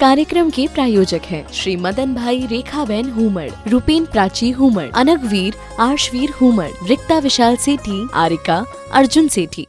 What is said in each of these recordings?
कार्यक्रम के प्रायोजक हैं श्री मदन भाई रेखाबेन हुमड़, रूपेन प्राची हुमड़, अनगवीर आर्शवीर हुमड़, रिक्ता विशाल सेठी, आरिका अर्जुन सेठी।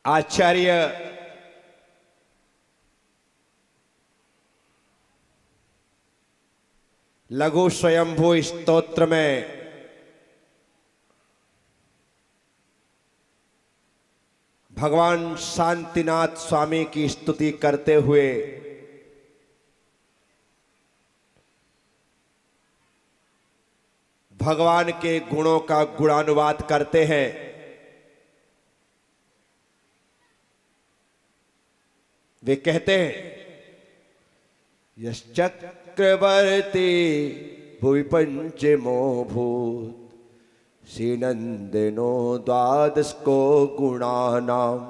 आचार्य लघु स्वयंभू स्तोत्र में भगवान शांतिनाथ स्वामी की स्तुति करते हुए भगवान के गुणों का गुणानुवाद करते हैं। वे कहते हैं, यश्चक्रवर्ती भुवि पंचमो भूत श्रीनंदनो द्वादशको गुणानाम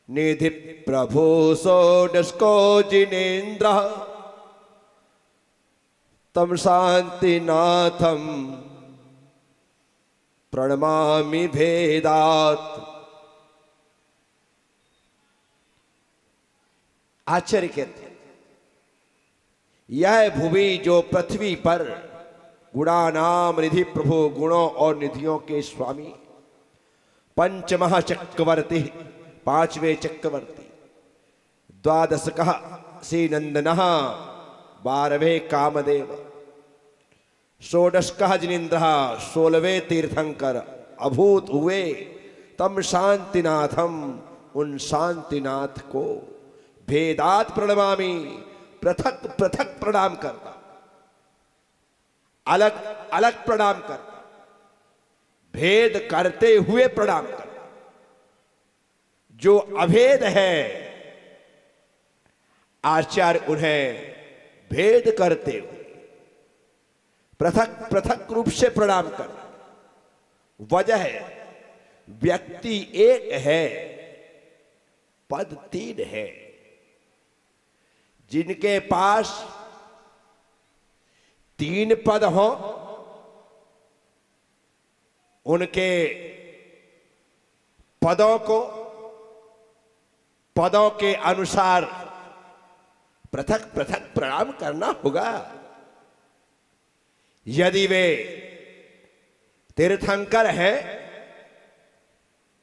निधि प्रभु षोडशको जिनेन्द्र तम शांतिनाथम प्रणमामि भेदात। आचार्य कहते हैं, यह भूमि जो पृथ्वी पर गुणानाम निधि प्रभु गुणों और निधियों के स्वामी, पंचमः चक्रवर्ती पांचवें चक्रवर्ती, द्वादश कहा श्री नंदनः 12वें कामदेव, षोडश कहा जिनेन्द्र 16वें तीर्थंकर अभूत हुए, तम शांतिनाथम उन शांतिनाथ को भेदात प्रणमामि पृथक पृथक प्रणाम करता, अलग अलग प्रणाम करता, भेद करते हुए प्रणाम करता। जो अभेद है आचार्य उन्हें भेद करते हुए पृथक पृथक रूप से प्रणाम करता। वजह है व्यक्ति एक है, पद तीन है। जिनके पास तीन पद हो उनके पदों के अनुसार पृथक पृथक प्रणाम करना होगा। यदि वे तीर्थंकर हैं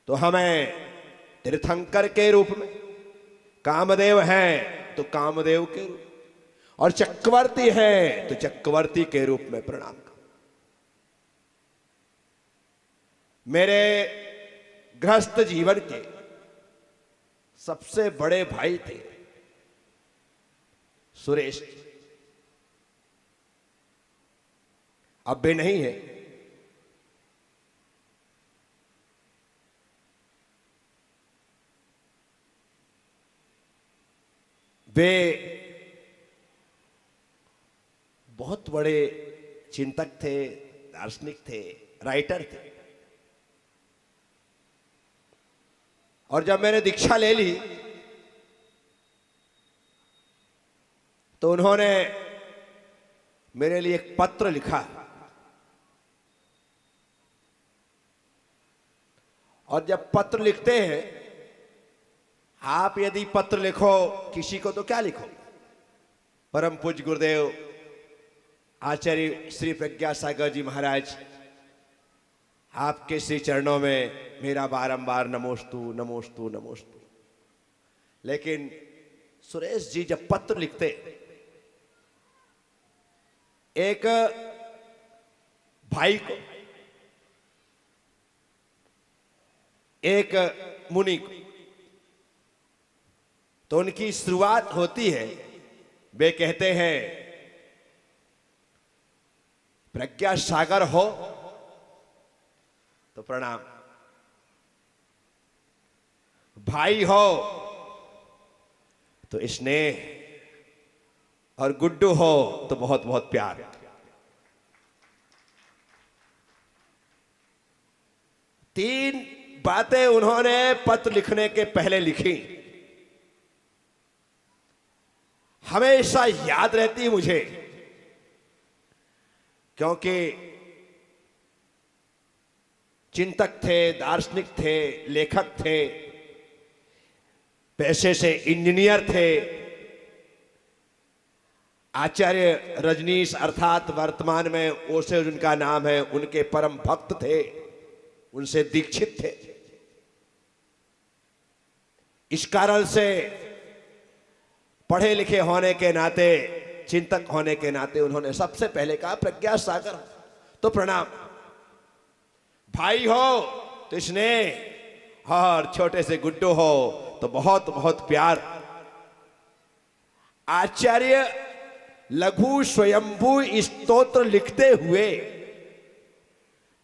तो हमें तीर्थंकर के रूप में, कामदेव हैं तो कामदेव के रूप, और चक्रवर्ती है तो चक्रवर्ती के रूप में प्रणाम कर। मेरे गृहस्थ जीवन के सबसे बड़े भाई थे सुरेश, अब भी नहीं है। वे बहुत बड़े चिंतक थे, दार्शनिक थे, राइटर थे। और जब मैंने दीक्षा ले ली तो उन्होंने मेरे लिए एक पत्र लिखा, और जब पत्र लिखते हैं, आप यदि पत्र लिखो किसी को तो क्या लिखो, परम पूज्य गुरुदेव आचार्य श्री प्रज्ञा सागर जी महाराज, आपके श्री चरणों में मेरा बारंबार नमोस्तु नमोस्तु नमोस्तु। लेकिन सुरेश जी जब पत्र लिखते, एक भाई को, एक मुनि को, तो उनकी शुरुआत होती है, वे कहते हैं प्रज्ञा सागर हो तो प्रणाम, भाई हो तो स्नेह, और गुड्डू हो तो बहुत बहुत प्यार। तीन बातें उन्होंने पत्र लिखने के पहले लिखी, हमेशा याद रहती मुझे, क्योंकि चिंतक थे, दार्शनिक थे, लेखक थे, पैसे से इंजीनियर थे, आचार्य रजनीश अर्थात वर्तमान में ओशो जिनका नाम है, उनके परम भक्त थे, उनसे दीक्षित थे। इस कारण से पढ़े लिखे होने के नाते, चिंतक होने के नाते उन्होंने सबसे पहले कहा प्रज्ञा सागर तो प्रणाम, भाई हो तो स्नेह, और छोटे से गुड्डो हो तो बहुत बहुत प्यार। आचार्य लघु स्वयंभू स्तोत्र लिखते हुए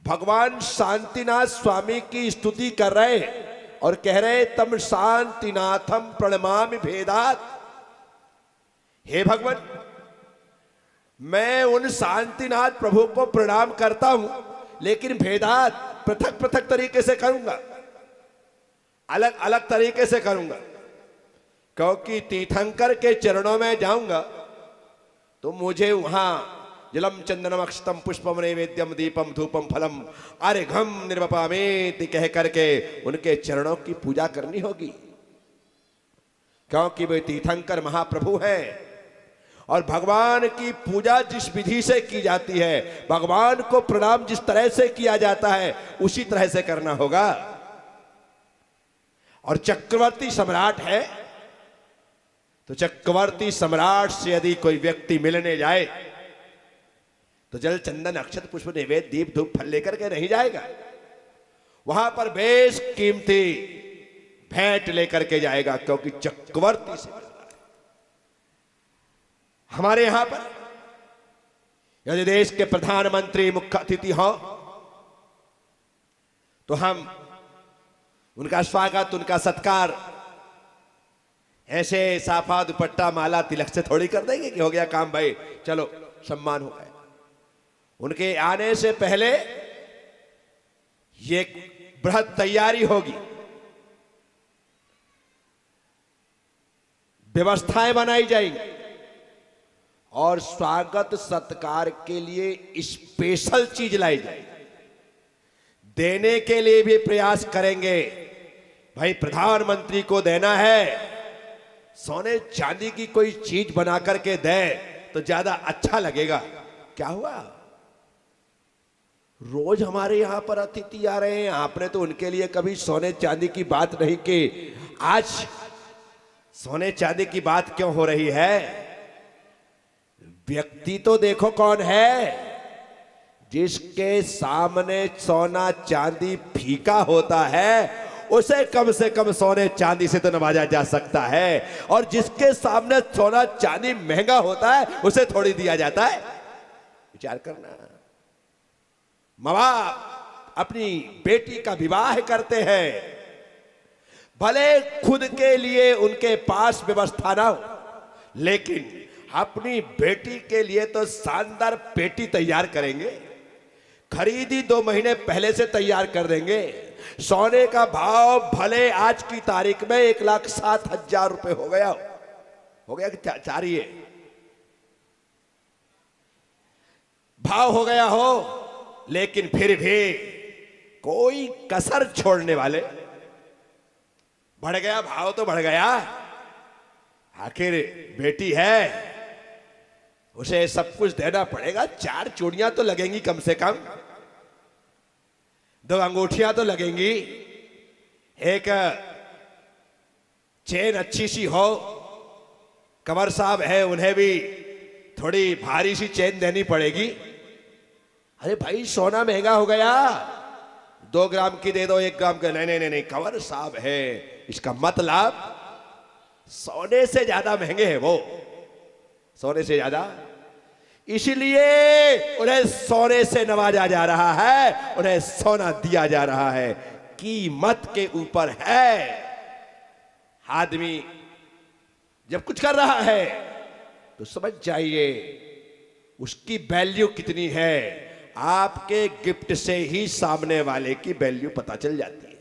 भगवान शांतिनाथ स्वामी की स्तुति कर रहे और कह रहे तम शांतिनाथम प्रणमामि भेदात। हे भगवान, मैं उन शांतिनाथ प्रभु को प्रणाम करता हूं, लेकिन भेदात पृथक पृथक तरीके से करूंगा, अलग अलग तरीके से करूंगा, क्योंकि तीर्थंकर के चरणों में जाऊंगा तो मुझे वहां जलम चंदनम अक्षतम पुष्पम नैवेद्यम दीपम धूपम फलम अर्घम निर्वपामेति कह करके उनके चरणों की पूजा करनी होगी, क्योंकि वे तीर्थंकर महाप्रभु हैं। और भगवान की पूजा जिस विधि से की जाती है, भगवान को प्रणाम जिस तरह से किया जाता है, उसी तरह से करना होगा। और चक्रवर्ती सम्राट है तो चक्रवर्ती सम्राट से यदि कोई व्यक्ति मिलने जाए तो जल चंदन अक्षत पुष्प नैवेद्य दीप धूप फल लेकर के नहीं जाएगा, वहां पर बेश कीमती भेंट लेकर के जाएगा, क्योंकि चक्रवर्ती से मिल रहा है। हमारे यहां पर यदि देश के प्रधानमंत्री मुख्य अतिथि हो तो हम उनका स्वागत, उनका सत्कार ऐसे साफा दुपट्टा माला तिलक से थोड़ी कर देंगे कि हो गया काम भाई, चलो सम्मान हो गया। उनके आने से पहले ये बृहद तैयारी होगी, व्यवस्थाएं बनाई जाएंगी और स्वागत सत्कार के लिए स्पेशल चीज लाई जाएगी। देने के लिए भी प्रयास करेंगे, भाई प्रधानमंत्री को देना है, सोने चांदी की कोई चीज बना करके दे तो ज्यादा अच्छा लगेगा। क्या हुआ, रोज हमारे यहां पर अतिथि आ रहे हैं, आपने तो उनके लिए कभी सोने चांदी की बात नहीं की, आज सोने चांदी की बात क्यों हो रही है? व्यक्ति तो देखो कौन है, जिसके सामने सोना चांदी फीका होता है उसे कम से कम सोने चांदी से तो नवाजा जा सकता है, और जिसके सामने सोना चांदी महंगा होता है उसे थोड़ी दिया जाता है। विचार करना, माँ बाप अपनी बेटी का विवाह करते हैं, भले खुद के लिए उनके पास व्यवस्था ना हो, लेकिन अपनी बेटी के लिए तो शानदार पेटी तैयार करेंगे, खरीदी 2 महीने पहले से तैयार कर देंगे। सोने का भाव भले आज की तारीख में 1,07,000 रुपए हो गया कि चाहिए भाव हो गया हो, लेकिन फिर भी कोई कसर छोड़ने वाले, बढ़ गया भाव तो बढ़ गया, आखिर बेटी है, उसे सब कुछ देना पड़ेगा। 4 चूड़ियां तो लगेंगी कम से कम, 2 अंगूठियां तो लगेंगी, एक चेन अच्छी सी हो, कंवर साहब है उन्हें भी थोड़ी भारी सी चेन देनी पड़ेगी। अरे भाई सोना महंगा हो गया, 2 ग्राम की दे दो, 1 ग्राम का नहीं, कंवर साहब है, इसका मतलब सोने से ज्यादा महंगे हैं वो, सोने से ज्यादा, इसलिए उन्हें सोने से नवाजा जा रहा है, उन्हें सोना दिया जा रहा है, कीमत के ऊपर है। आदमी जब कुछ कर रहा है तो समझ जाइए उसकी वैल्यू कितनी है। आपके गिफ्ट से ही सामने वाले की वैल्यू पता चल जाती है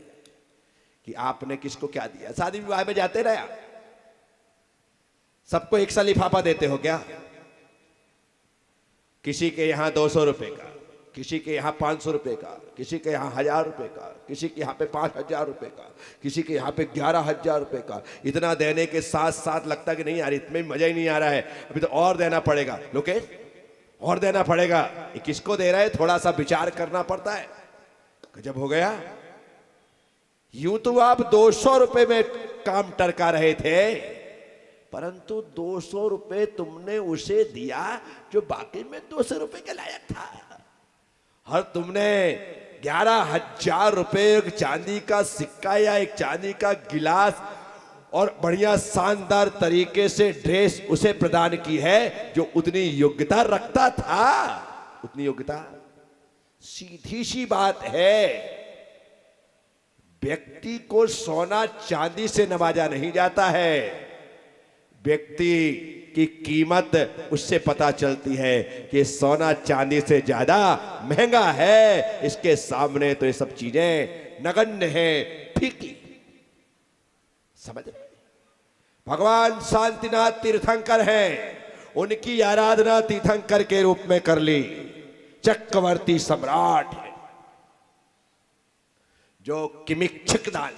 कि आपने किसको क्या दिया। शादी विवाह में जाते रहे, सबको एक सा लिफाफा देते हो क्या? किसी के यहां 200 रुपए का, किसी के यहाँ 500 रुपये का, किसी के यहाँ 1000 रुपये का, किसी के यहाँ पे 5000 रुपये का, किसी के यहाँ पे 11000 रुपये का। इतना देने के साथ साथ लगता कि नहीं यार इतने में मजा ही नहीं आ रहा है, अभी तो और देना पड़ेगा। लोकेश और देना पड़ेगा, ये किसको दे रहा है, थोड़ा सा विचार करना पड़ता है। गजब हो गया। यूं तो आप 200 रुपये में काम टरका रहे थे, परंतु 200 रुपये तुमने उसे दिया जो बाकी में 200 रुपये के लायक था, और तुमने 11000 रुपये एक चांदी का सिक्का या एक चांदी का गिलास और बढ़िया शानदार तरीके से ड्रेस उसे प्रदान की है जो उतनी योग्यता रखता था। उतनी योग्यता, सीधी सी बात है, व्यक्ति को सोना चांदी से नवाजा नहीं जाता है, व्यक्ति की कीमत उससे पता चलती है कि सोना चांदी से ज्यादा महंगा है, इसके सामने तो ये सब चीजें नगण्य हैं, फीकी। समझ रहे? भगवान शांतिनाथ तीर्थंकर हैं, उनकी आराधना तीर्थंकर के रूप में कर ली। चक्रवर्ती सम्राट है जो किमिच्छक दान,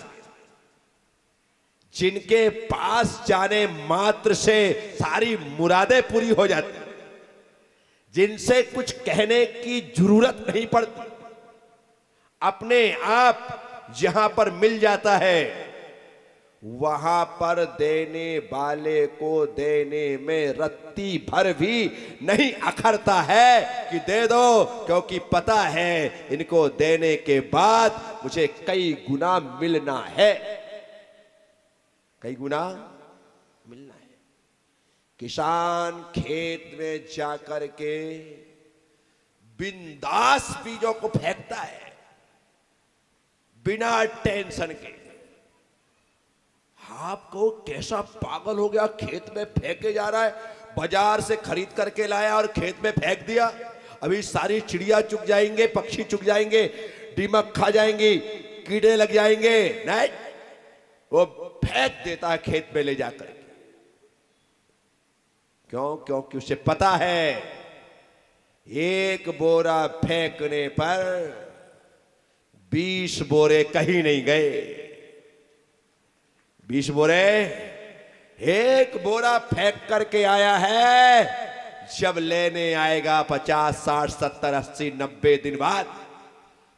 जिनके पास जाने मात्र से सारी मुरादें पूरी हो जाती, जिनसे कुछ कहने की जरूरत नहीं पड़ती, अपने आप जहां पर मिल जाता है वहां पर देने वाले को देने में रत्ती भर भी नहीं अखरता है कि दे दो, क्योंकि पता है इनको देने के बाद मुझे कई गुना मिलना है, कई गुना मिलना है। किसान खेत में जाकर के बिंदास बीजों को फेंकता है बिना टेंशन के। आपको कैसा पागल हो गया, खेत में फेंके जा रहा है, बाजार से खरीद करके लाया और खेत में फेंक दिया। अभी सारी चिड़िया चुग जाएंगे, पक्षी चुग जाएंगे, दीमक खा जाएंगी, कीड़े लग जाएंगे, नहीं, वो फेंक देता है खेत में ले जाकर। क्यों? क्योंकि उसे पता है एक बोरा फेंकने पर 20 बोरे कहीं नहीं गए। 20 बोरे, एक बोरा फेंक करके आया है, जब लेने आएगा 50, 60, 70, 80, 90 दिन बाद।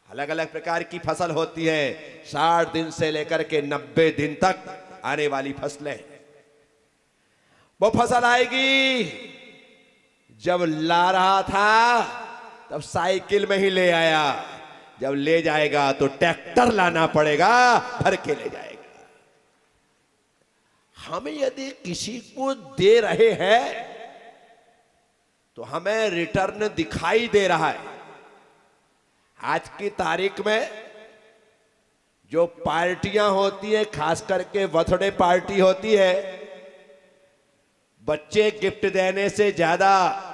अलग अलग प्रकार की फसल होती है, 60 दिन से लेकर के 90 दिन तक आने वाली फसलें। वो फसल आएगी, जब ला रहा था तब साइकिल में ही ले आया, जब ले जाएगा तो ट्रैक्टर लाना पड़ेगा, भर के ले जाएगा। हमें यदि किसी को दे रहे हैं तो हमें रिटर्न दिखाई दे रहा है। आज की तारीख में जो पार्टियां होती है, खास करके बर्थडे पार्टी होती है, बच्चे गिफ्ट देने से ज्यादा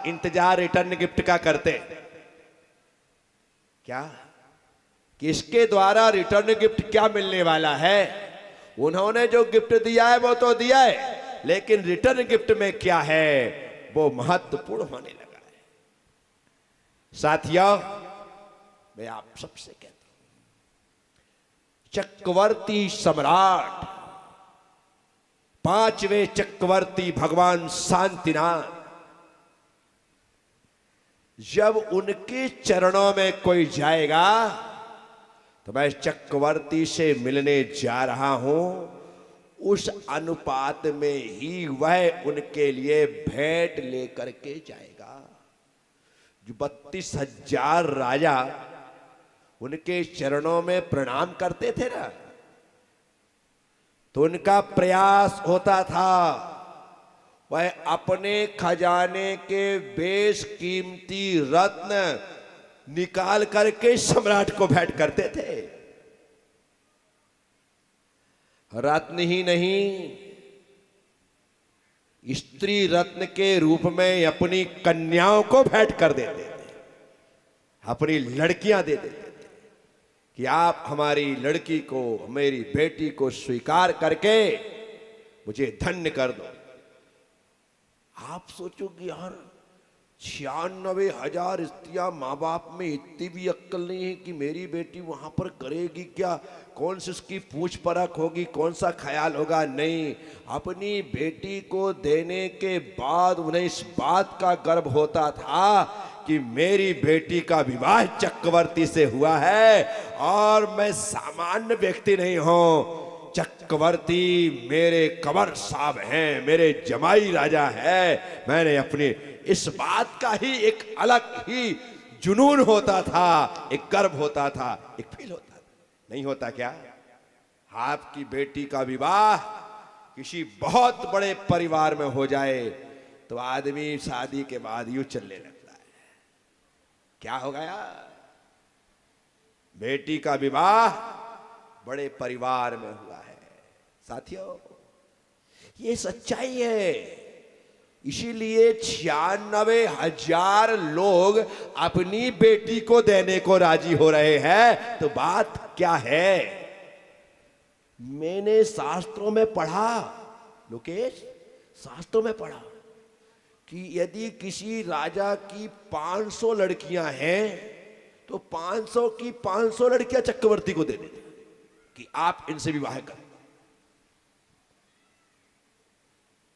इंतजार रिटर्न गिफ्ट का करते। क्या? किसके द्वारा रिटर्न गिफ्ट क्या मिलने वाला है? उन्होंने जो गिफ्ट दिया है वो तो दिया है, लेकिन रिटर्न गिफ्ट में क्या है वो महत्वपूर्ण होने लगा है। साथियों, मैं आप सबसे कहता हूं, चक्रवर्ती सम्राट, 5वें चक्रवर्ती भगवान शांतिनाथ, जब उनके चरणों में कोई जाएगा तो मैं चक्रवर्ती से मिलने जा रहा हूं, उस अनुपात में ही वह उनके लिए भेंट लेकर के जाएगा। जो 32,000 राजा उनके चरणों में प्रणाम करते थे ना, तो उनका प्रयास होता था वह अपने खजाने के बेशकीमती रत्न निकाल करके सम्राट को भेंट करते थे। रत्न ही नहीं, स्त्री रत्न के रूप में अपनी कन्याओं को भेंट कर देते थे, अपनी लड़कियां दे देते थे कि आप हमारी लड़की को, मेरी बेटी को स्वीकार करके मुझे धन्य कर दो। आप सोचोगे यार 96,000 स्त्रियां, माँ बाप में इतनी भी अक्ल नहीं है कि मेरी बेटी वहां पर करेगी क्या, कौन सी उसकी पूछ परख होगी, कौन सा ख्याल होगा। नहीं, अपनी बेटी को देने के बाद उन्हें इस बात का गर्व होता था कि मेरी बेटी का विवाह चक्रवर्ती से हुआ है और मैं सामान्य व्यक्ति नहीं हूं। चक्रवर्ती मेरे कंवर साहब हैं, मेरे जमाई राजा है। मैंने अपनी इस बात का ही एक अलग ही जुनून होता था, एक गर्व होता था, एक फील होता था। नहीं होता क्या? आपकी बेटी का विवाह किसी बहुत बड़े परिवार में हो जाए तो आदमी शादी के बाद यूं चलने लगता है। क्या हो गया? बेटी का विवाह बड़े परिवार में हुआ है। साथियों, ये सच्चाई है। इसीलिए 96,000 लोग अपनी बेटी को देने को राजी हो रहे हैं। तो बात क्या है? मैंने शास्त्रों में पढ़ा, लोकेश, शास्त्रों में पढ़ा कि यदि किसी राजा की 500 लड़कियां हैं तो 500 की 500 लड़कियां चक्रवर्ती को दे देते कि आप इनसे विवाह करें।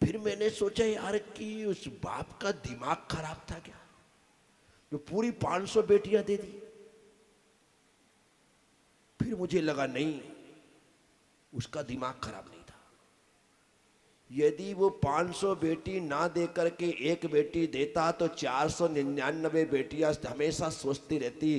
फिर मैंने सोचा यार कि उस बाप का दिमाग खराब था क्या, जो पूरी 500 बेटियां दे दी। फिर मुझे लगा नहीं, उसका दिमाग खराब नहीं था। यदि वो 500 बेटी ना दे करके एक बेटी देता तो 499 बेटियां हमेशा सोचती रहती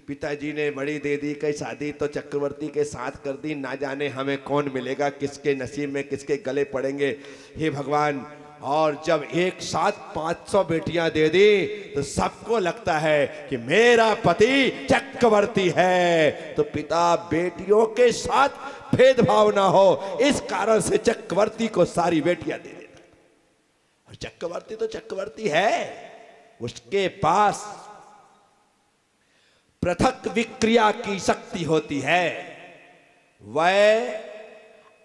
पिताजी ने बड़ी दे दी, कई शादी तो चक्रवर्ती के साथ कर दी, ना जाने हमें कौन मिलेगा, किसके नसीब में किसके गले पड़ेंगे, हे भगवान। और जब एक साथ 500 बेटियां दे दी तो सबको लगता है कि मेरा पति चक्रवर्ती है। तो पिता बेटियों के साथ भेदभाव ना हो, इस कारण से चक्रवर्ती को सारी बेटियां दे देता। और चक्रवर्ती तो चक्रवर्ती है, उसके पास पृथक विक्रिया की शक्ति होती है। वह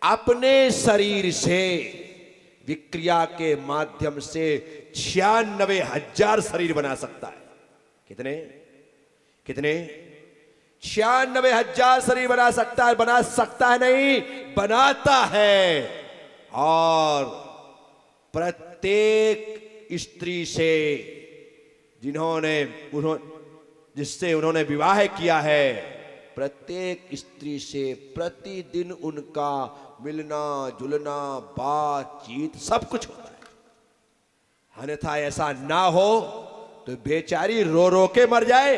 अपने शरीर से विक्रिया के माध्यम से 96,000 शरीर बना सकता है। कितने कितने? 96,000 शरीर बना सकता है। बना सकता है नहीं, बनाता है। और प्रत्येक स्त्री से जिससे उन्होंने विवाह किया है, प्रत्येक स्त्री से प्रतिदिन उनका मिलना जुलना, बातचीत सब कुछ होता है। अन्यथा ऐसा ना हो तो बेचारी रो रो के मर जाए।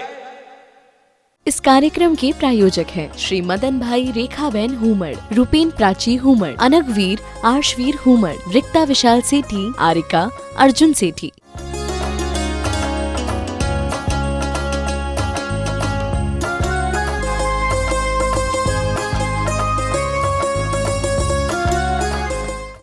इस कार्यक्रम के प्रायोजक हैं श्री मदन भाई रेखाबेन हुमड़, रूपेन प्राची हुमड़, अनगवीर आर्शवीर हुमड़, रिक्ता विशाल सेठी, आरिका अर्जुन सेठी।